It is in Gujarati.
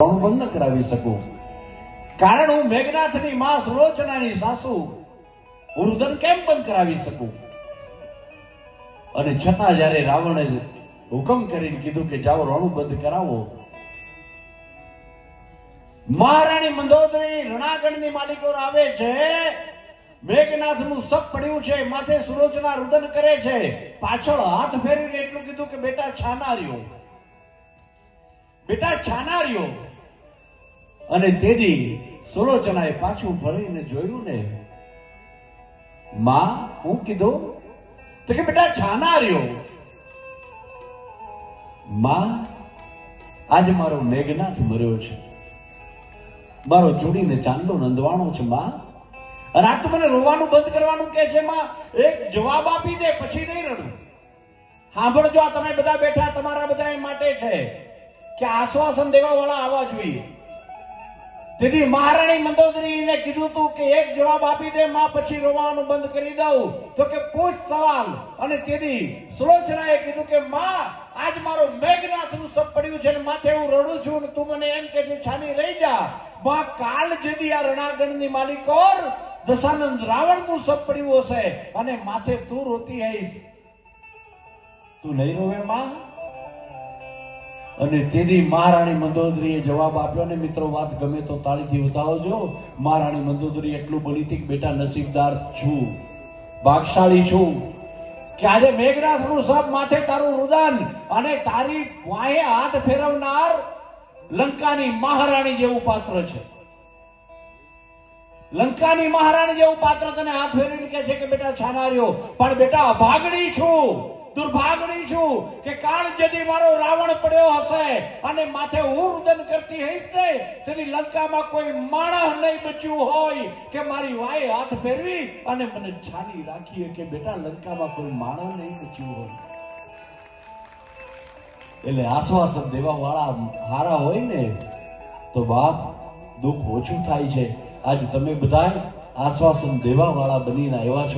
પણ બંધ ન કરાવી શકું, કારણ હું મેઘનાથની માં સુલોચનાની સાસુ હું રુદન કેમ બંધ કરાવી શકું? અને છતાં જ્યારે રાવણે હુકમ કરીને કીધું કે જાઓ રણું બંધ કરાવો, મહારાણી મંદોદરી રણાગણની માલિકો આવે છે, મેઘનાથનું સપ પડ્યું છે, માથે સુલોચના રુદન કરે છે, પાછળ હાથ ફેરવીને એટલું કીધું કે બેટા છાના રહ્યો, બેટા છાના રહ્યો. અને તેથી સુલોચનાએ પાછું ફરીને જોયું ને, માં હું કીધું તો કે બેટા છાના રહ્યો. માં આજે મારો મેઘનાથ મર્યો છે, મારો જોડીને ચાંદલો નંદવાણો છે માં, અને આ તો મને રોવાનું બંધ કરવાનું કે છે માં. એક જવાબ આપી દે પછી નહીં રડું. સાંભળજો, આ તમે બધા બેઠા તમારા બધા માટે છે કે આશ્વાસન દેવા વાળા આવવા જોઈએ. તેથી મહારાણી મંદોદરીને કીધું તું કે એક જવાબ આપી દે માં, પછી રોવાનું બંધ કરી દઉં. તો કે પૂછ સવાલ. અને તેથી સુલોચનાએ કીધું કે માં આજ મારો મેઘનાથનું સપ પડ્યું છે ને માથે હું રડું છું ને તું મને એમ કે છે છાની રહી જા. માં કાલ જેદી આ રણાગણની માલિકોર દશાનંદ રાવણનું સપ પડ્યું હશે અને માથે તું રોતી હઈશ, તું નહીં રોવે માં? અને તેથી મહારાણી મંદોદરીએ જવાબ આપ્યો. ને મિત્રો વાત ગમે તો તાળીથી વધાવજો. મહારાણી મંદોદરી એટલું બોલી હતી કે બેટા નસીબદાર છું, ભાગશાળી છું કે આજે મેઘનાથનું સપ માથે તારું રુદન અને તારી વાહે હાથ ફેરવનાર લંકાની મહારાણી જેવું પાત્ર છે. લંકાની મહારાણી જેવું પાત્ર તને હાથ ફેરવીને કહે છે કે બેટા છાના રહ્યો. પણ બેટા અભાગણી છું, દુર્ભાગણી છું કે કાળ જેદી મારો રાવણ પડ્યો હશે અને માથે હું રુદન કરતી હઈશ ને, તેની લંકામાં કોઈ માણસ નહીં બચ્યું હોય કે મારી વાય હાથ ફેરવી અને મને છાની રાખીએ કે બેટા લંકામાં કોઈ માણસ નહીં બચ્યું હોય. એટલે આશ્વાસન દેવા વાળા હારા હોય ને તો બાપ દુઃખ ઓછું થાય છે. આજ તમે બધા આશ્વાસન દેવા વાળા બનીને આવ્યા છો.